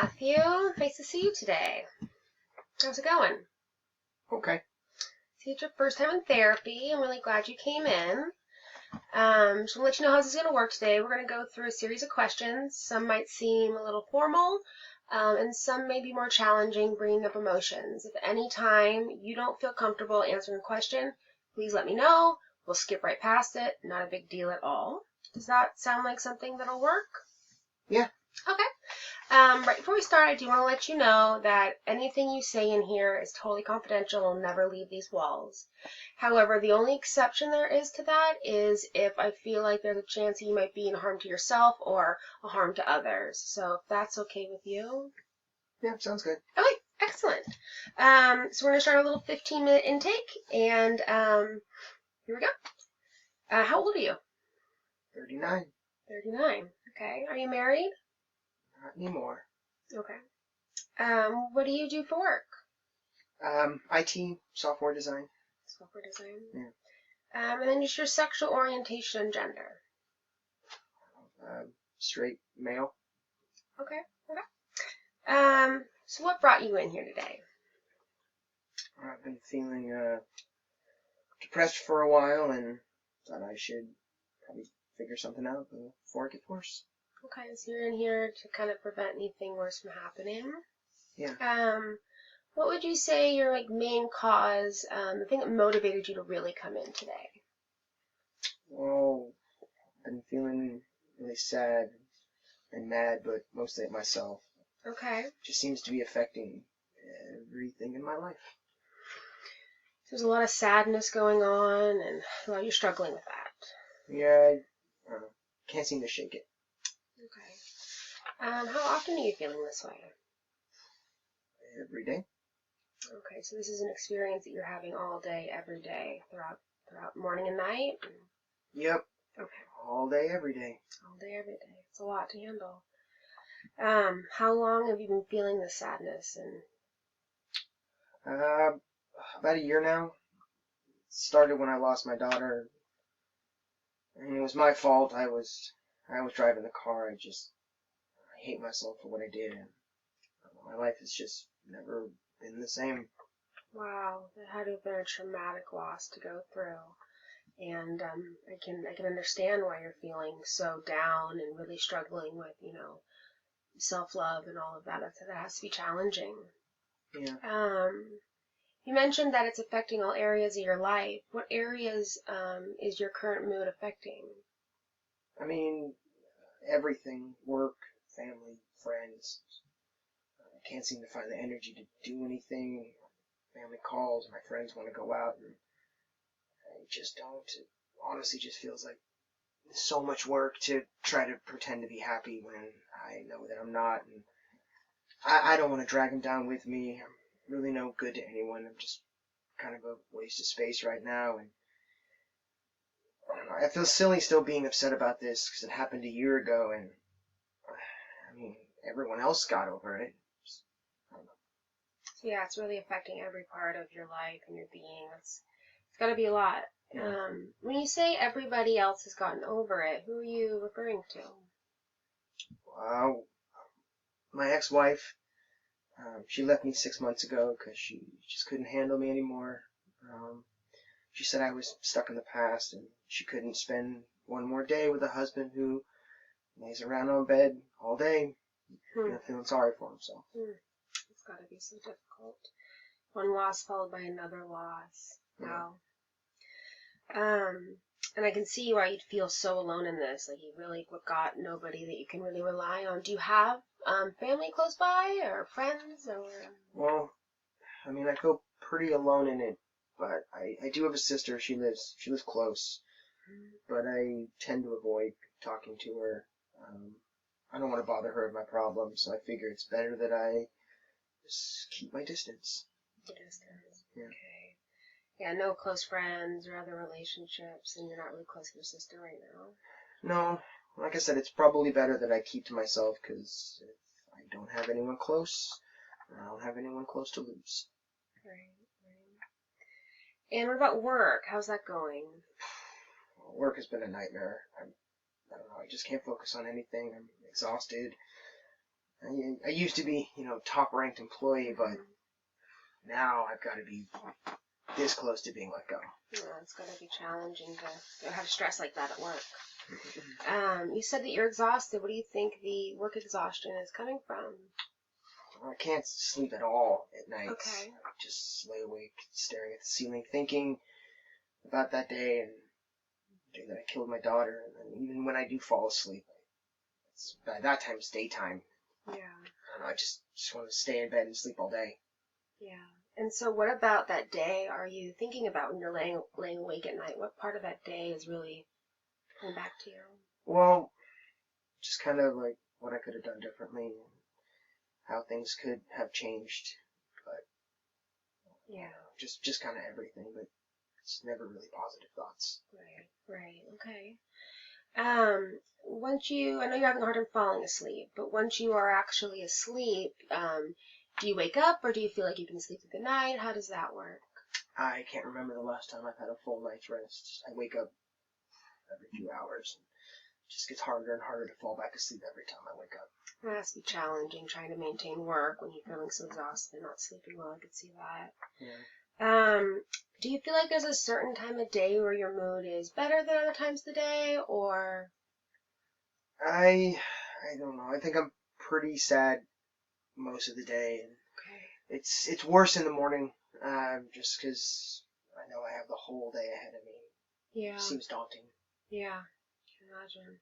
Matthew. Nice to see you today. How's it going? Okay. See, it's your first time in therapy. I'm really glad you came in. Just to let you know how this is going to work today. We're going to go through a series of questions. Some might seem a little formal, and some may be more challenging, bringing up emotions. If at any time you don't feel comfortable answering a question, please let me know. We'll skip right past it. Not a big deal at all. Does that sound like something that'll work? Yeah. Okay. Right before we start, I do want to let you know that anything you say in here is totally confidential and will never leave these walls. However, the only exception there is to that is if I feel like there's a chance that you might be in harm to yourself or a harm to others. So if that's okay with you. Yeah, sounds good. Okay, excellent. So we're going to start a little 15-minute intake, and here we go. How old are you? 39. 39. Okay. Are you married? Not anymore. Okay. What do you do for work? IT, software design. Software design. Yeah. And then just your sexual orientation and gender. Straight male. Okay. So what brought you in here today? I've been feeling depressed for a while and thought I should probably figure something out before it gets worse. Okay, so you're in here to kind of prevent anything worse from happening. Yeah. What would you say your main cause, the thing that motivated you to really come in today? Well, I've been feeling really sad and mad, but mostly at myself. Okay. It just seems to be affecting everything in my life. There's a lot of sadness going on, and well, you're struggling with that. Yeah, I can't seem to shake it. Okay. How often are you feeling this way? Every day. Okay, so this is an experience that you're having all day, every day, throughout morning and night? Yep. Okay. All day, every day. All day, every day. It's a lot to handle. How long have you been feeling this sadness? About a year now. It started when I lost my daughter, and it was my fault. I was driving the car. I hate myself for what I did, and my life has just never been the same. Wow, that had to have been a traumatic loss to go through. And I can understand why you're feeling so down and really struggling with, self-love and all of that. That has to be challenging. Yeah. You mentioned that it's affecting all areas of your life. What areas is your current mood affecting? I mean, everything. Work, family, friends. I can't seem to find the energy to do anything. Family calls, my friends want to go out, and I just don't. It honestly just feels like so much work to try to pretend to be happy when I know that I'm not, and I don't want to drag them down with me. I'm really no good to anyone. I'm just kind of a waste of space right now, and I don't know, I feel silly still being upset about this because it happened a year ago, and I mean, everyone else got over it. I don't know. Yeah, it's really affecting every part of your life and your being. It's got to be a lot. Yeah. When you say everybody else has gotten over it, who are you referring to? My ex-wife, she left me 6 months ago because she just couldn't handle me anymore. She said I was stuck in the past and she couldn't spend one more day with a husband who lays around on bed all day, feeling sorry for himself. It's got to be so difficult. One loss followed by another loss. Wow. And I can see why you'd feel so alone in this. Like you really got nobody that you can really rely on. Do you have family close by or friends or? Well, I mean, I feel pretty alone in it, but I do have a sister. She lives close, but I tend to avoid talking to her. I don't want to bother her with my problems, so I figure it's better that I just keep my distance. Distance. Yeah. Okay. Yeah, no close friends or other relationships, and you're not really close to your sister right now? No, like I said, it's probably better that I keep to myself, because if I don't have anyone close, I don't have anyone close to lose. Right. And what about work? How's that going? Work has been a nightmare. I don't know, I just can't focus on anything. I'm exhausted. I used to be, top ranked employee, but now I've got to be this close to being let go. Yeah, it's going to be challenging to have stress like that at work. You said that you're exhausted. What do you think the work exhaustion is coming from? I can't sleep at all at night. Okay. I just lay awake, staring at the ceiling, thinking about that day and the day that I killed my daughter. And then even when I do fall asleep, by that time it's daytime. Yeah. I don't know, I just want to stay in bed and sleep all day. Yeah. And so what about that day are you thinking about when you're laying awake at night? What part of that day is really coming back to you? Well, just kind of like what I could have done differently and how things could have changed. But yeah, just kind of everything, but it's never really positive thoughts. Right. Okay. Once I know you're having a hard time falling asleep, but once you are actually asleep, do you wake up or do you feel like you can sleep through the night? How does that work? I can't remember the last time I've had a full night's rest. I wake up every few hours. It just gets harder and harder to fall back asleep every time I wake up. It has to be challenging trying to maintain work when you're feeling so exhausted and not sleeping well. I could see that. Yeah. Do you feel like there's a certain time of day where your mood is better than other times of the day, or? I don't know. I think I'm pretty sad most of the day. And okay. It's worse in the morning, just because I know I have the whole day ahead of me. Yeah. It seems daunting. Yeah, I can imagine.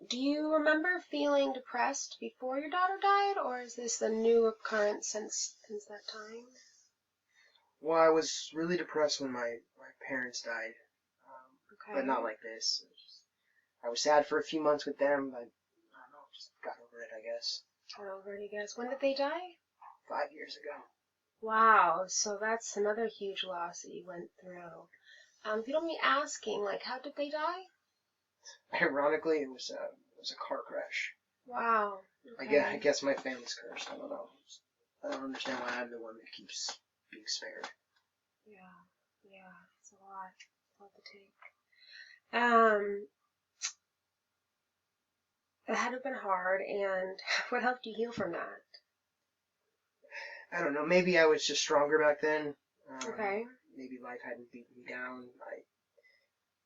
Do you remember feeling depressed before your daughter died, or is this a new occurrence since that time? Well, I was really depressed when my parents died, Okay. but not like this. I was sad for a few months with them, but I don't know, just got over it, I guess. Got over it, I guess. When did they die? 5 years ago. Wow, so that's another huge loss that you went through. If you don't mind me asking, like, how did they die? Ironically, it was a car crash. Wow. Okay. I guess my family's cursed. I don't know. I don't understand why I'm the one that keeps being spared. Yeah, it's a lot to take. It had to have been hard, and what helped you heal from that? I don't know. Maybe I was just stronger back then. Okay. Maybe life hadn't beaten me down.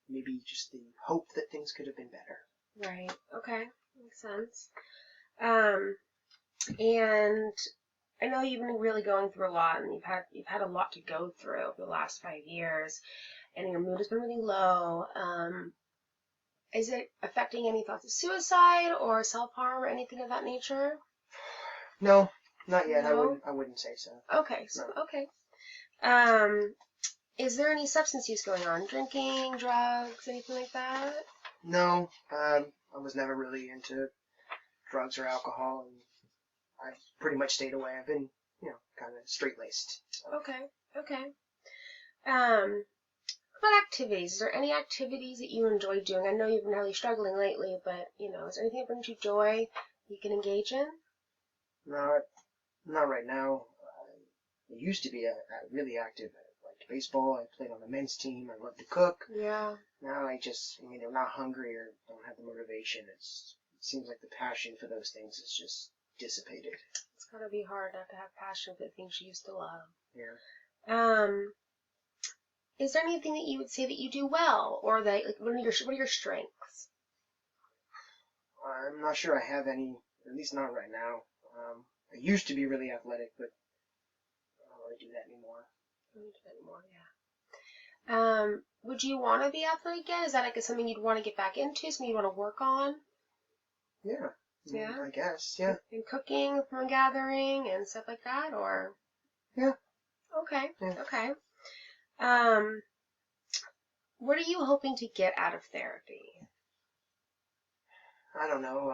Maybe just the hope that things could have been better. Right. Okay. Makes sense. And I know you've been really going through a lot, and you've had a lot to go through over the last 5 years, and your mood has been really low. Is it affecting any thoughts of suicide or self-harm or anything of that nature? No, not yet. No? I wouldn't say so. Okay. No. Okay. Is there any substance use going on? Drinking, drugs, anything like that? No, I was never really into drugs or alcohol, and I pretty much stayed away. I've been, kind of straight-laced. So. Okay. What about activities? Is there any activities that you enjoy doing? I know you've been really struggling lately, but, is there anything that brings you joy you can engage in? Not right now. I used to be really active. I liked baseball. I played on the men's team. I loved to cook. Yeah. Now I'm not hungry or don't have the motivation. It seems like the passion for those things is just dissipated. It's gotta be hard not to have passion for the things you used to love. Yeah. Is there anything that you would say that you do well, or that what are your strengths? I'm not sure I have any, at least not right now. I used to be really athletic, but I don't really do that anymore. Yeah. Would you want to be athletic again? Is that like something you'd want to get back into, something you'd want to work on? Yeah. Yeah? I guess, yeah. And cooking from gathering and stuff like that, or? Yeah. Okay. Yeah. Okay. What are you hoping to get out of therapy? I don't know.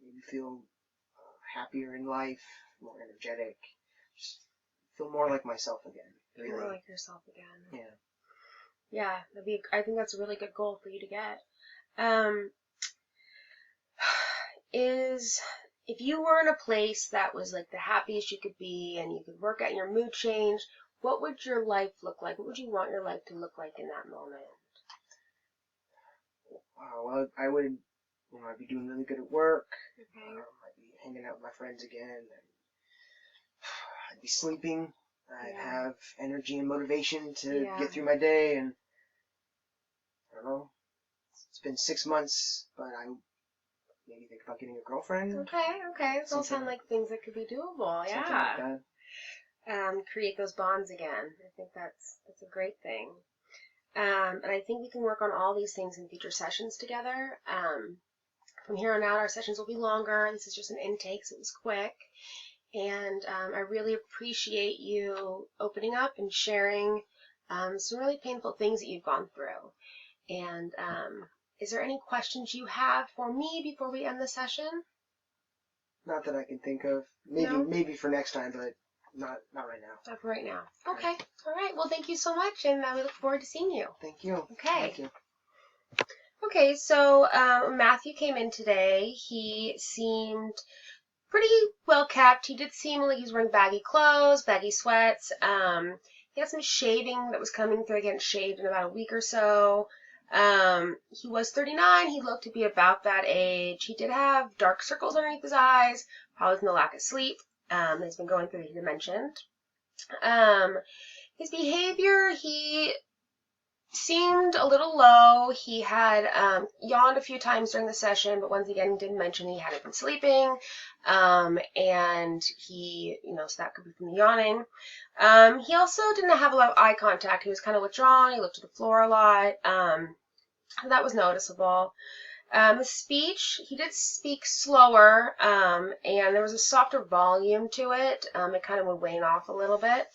Maybe feel happier in life, more energetic, just feel more like myself again. Really. Feel more like yourself again. Yeah. Yeah, I think that's a really good goal for you to get. If you were in a place that was like the happiest you could be and you could work out your mood change, what would your life look like? What would you want your life to look like in that moment? Well, I would, I'd be doing really good at work. Okay. my friends again. I'd be sleeping. I'd have energy and motivation to get through my day, and I don't know. It's been 6 months, but I maybe think about getting a girlfriend. Okay. Those all sound like things that could be doable. Something like that. Create those bonds again. I think that's a great thing. And I think we can work on all these things in future sessions together. From here on out, our sessions will be longer. This is just an intake, so it was quick. And I really appreciate you opening up and sharing some really painful things that you've gone through. And is there any questions you have for me before we end the session? Not that I can think of. Maybe for next time, but not right now. Not for right now. Okay. All right. Well, thank you so much, and we look forward to seeing you. Thank you. Okay. Thank you. Okay, so Matthew came in today. He seemed pretty well kept. He did seem like he was wearing baggy clothes, baggy sweats. He had some shaving that was coming through. Again, shaved in about a week or so. He was 39. He looked to be about that age. He did have dark circles underneath his eyes, probably from the lack of sleep. He's been going through, he mentioned. His behavior, he seemed a little low. He had yawned a few times during the session, but once again, didn't mention he hadn't been sleeping. And he, so that could be from the yawning. He also didn't have a lot of eye contact. He was kind of withdrawn. He looked at the floor a lot. That was noticeable. His speech, he did speak slower, and there was a softer volume to it. It kind of would wane off a little bit.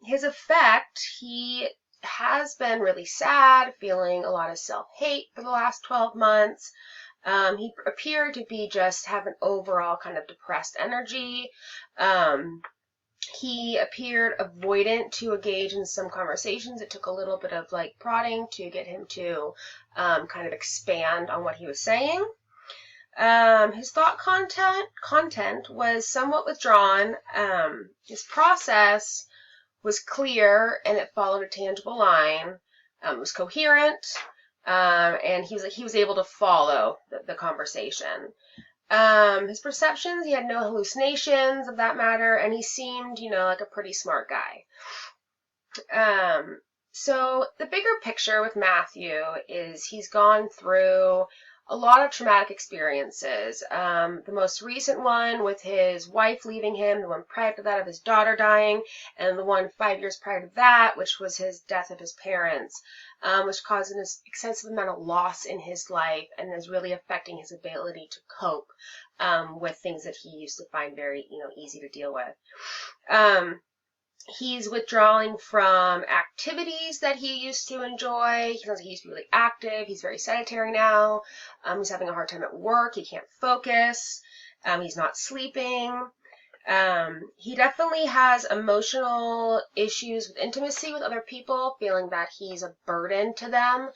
His affect, he has been really sad, feeling a lot of self-hate for the last 12 months. He appeared to be just have an overall kind of depressed energy. He appeared avoidant to engage in some conversations. It took a little bit of prodding to get him to kind of expand on what he was saying. His thought content was somewhat withdrawn. His process was clear and it followed a tangible line. It was coherent, and he was able to follow the conversation. His perceptions, he had no hallucinations of that matter, and he seemed, like a pretty smart guy. So the bigger picture with Matthew is he's gone through a lot of traumatic experiences. The most recent one with his wife leaving him, the one prior to that of his daughter dying, and the one 5 years prior to that, which was his death of his parents, which caused an extensive amount of loss in his life and is really affecting his ability to cope with things that he used to find very, easy to deal with. He's withdrawing from activities that he used to enjoy. He sounds like he used to be really active. He's very sedentary now. He's having a hard time at work. He can't focus. He's not sleeping. He definitely has emotional issues with intimacy with other people, feeling that he's a burden to them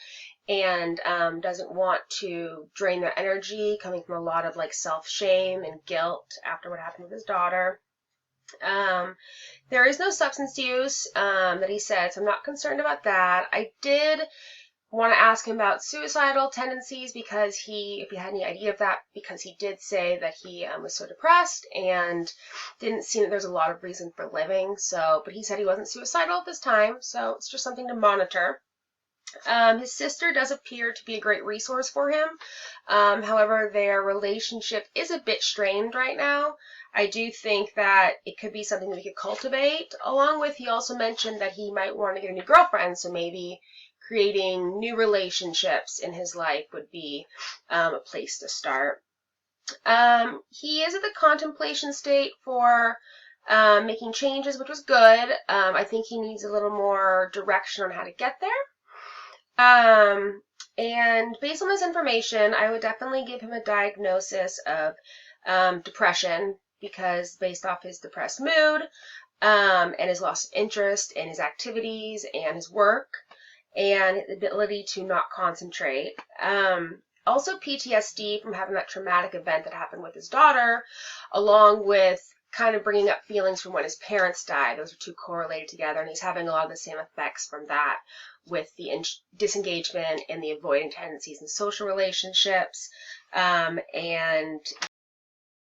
and doesn't want to drain their energy, coming from a lot of self-shame and guilt after what happened with his daughter. There is no substance use that he said, so I'm not concerned about that. I did want to ask him about suicidal tendencies because if he had any idea of that, because he did say that he was so depressed and didn't seem that there's a lot of reason for living. But he said he wasn't suicidal at this time, so it's just something to monitor. His sister does appear to be a great resource for him. However, their relationship is a bit strained right now. I do think that it could be something that we could cultivate. Along with, he also mentioned that he might want to get a new girlfriend, so maybe creating new relationships in his life would be a place to start. He is at the contemplation state for making changes, which was good. I think he needs a little more direction on how to get there. And based on this information, I would definitely give him a diagnosis of depression, because based off his depressed mood and his loss of interest in his activities and his work and the ability to not concentrate. Also PTSD from having that traumatic event that happened with his daughter, along with kind of bringing up feelings from when his parents died. Those are two correlated together, and he's having a lot of the same effects from that with the disengagement and the avoiding tendencies in social relationships. And